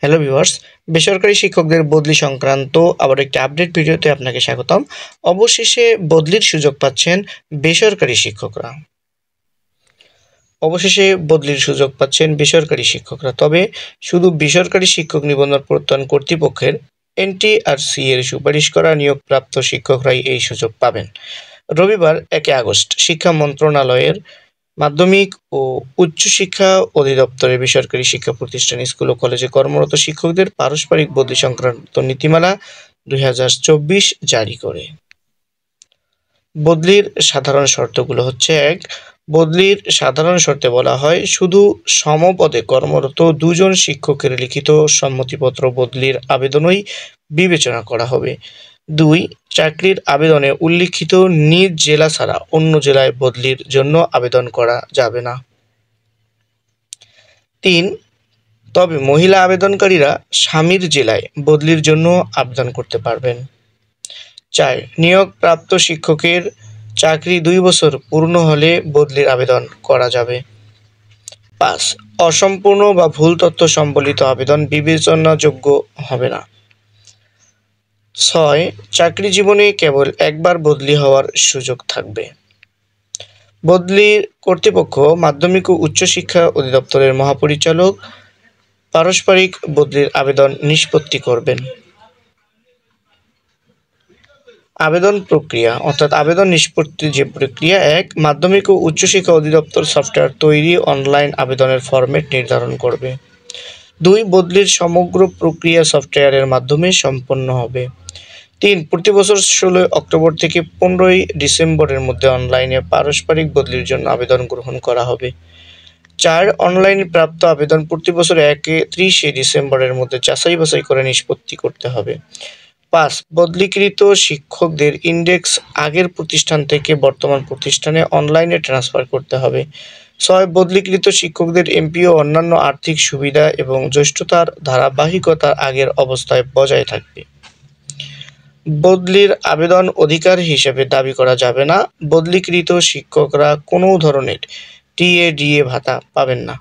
Hello viewers, বেসরকারি শিক্ষকদের বদলি সংক্রান্ত আবার একটি আপডেট ভিডিওতে আপনাকে স্বাগতম। অবশেষে বদলির সুযোগ পাচ্ছেন বেসরকারি শিক্ষকরা। তবে শুধু বেসরকারি শিক্ষক নিবন্ধন প্রত্যয়ন কর্তৃপক্ষের এনটিআরসি এর সুপারিশ করা নিয়োগপ্রাপ্ত শিক্ষকরাই এই সুযোগ পাবেন। রবিবার 1 আগস্ট শিক্ষা মন্ত্রণালয়ের মাধ্যমিক ও উচ্চশিক্ষা অধিদপ্তরের বেসরকারি শিক্ষা প্রতিষ্ঠান, স্কুল ও কলেজে কর্মরত শিক্ষকদের পারস্পরিক বদলি সংক্রান্ত নীতিমালা 2024 জারি করে। বদলির সাধারণ শর্তগুলো হচ্ছে: 1. বদলির সাধারণ শর্তে বলা হয়, শুধু সমপদে কর্মরত 2 জন শিক্ষকের লিখিত সম্মতিপত্র বদলির আবেদনই বিবেচনা করা হবে। 2. চাকরির আবেদনে উল্লিখিত নিজ জেলা ছাড়া অন্য জেলায় বদলির জন্য আবেদন করা যাবে না। 3. তবে মহিলা আবেদনকারীরা স্বামীর জেলায় বদলির জন্য আবেদন করতে পারবেন। 4. নিয়োগপ্রাপ্ত শিক্ষকের চাকরি 2 বছর পূর্ণ হলে বদলির আবেদন করা যাবে। 5. অসম্পূর্ণ বা ভুল তথ্য সম্বলিত আবেদন বিবেচনাযোগ্য হবে না। 6. চাকরি জীবনে কেবল একবার বদলি হওয়ার সুযোগ থাকবে। বদলির কর্তৃপক্ষ মাধ্যমিক ও উচ্চশিক্ষা অধিদপ্তরের মহাপরিচালক পারস্পরিক বদলির আবেদন নিষ্পত্তি করবেন। আবেদন প্রক্রিয়া অর্থাৎ আবেদন নিষ্পত্তির যে প্রক্রিয়া: 1. মাধ্যমিক ও উচ্চশিক্ষা অধিদপ্তর সফটওয়্যার তৈরি অনলাইন আবেদনের ফরম্যাট নির্ধারণ করবে। 2. বদলির সমগ্র প্রক্রিয়া সফটওয়্যারের মাধ্যমে সম্পন্ন হবে। 3. প্রতি বছর 16 অক্টোবর থেকে 15 ডিসেম্বরের মধ্যে অনলাইনে পারস্পরিক বদলির জন্য আবেদন গ্রহণ করা হবে। 4. অনলাইনে প্রাপ্ত আবেদন প্রতি বছর 30 ডিসেম্বরের মধ্যে যাচাই বাছাই করে নিষ্পত্তি করতে হবে। 5. বদলিকৃত শিক্ষকদের ইন্ডেক্স আগের প্রতিষ্ঠান থেকে বর্তমান প্রতিষ্ঠানে অনলাইনে ট্রান্সফার করতে হবে। 6. বদলিকৃত শিক্ষকদের এমপিও অন্যান্য আর্থিক সুবিধা এবং জ্যেষ্ঠতার ধারাবাহিকতা আগের অবস্থায় বজায় থাকবে। বদলির আবেদন অধিকার হিসেবে দাবি করা যাবে না। বদলিকৃত শিক্ষকরা কোনো ধরনের টিএডিএ ভাতা পাবেন না।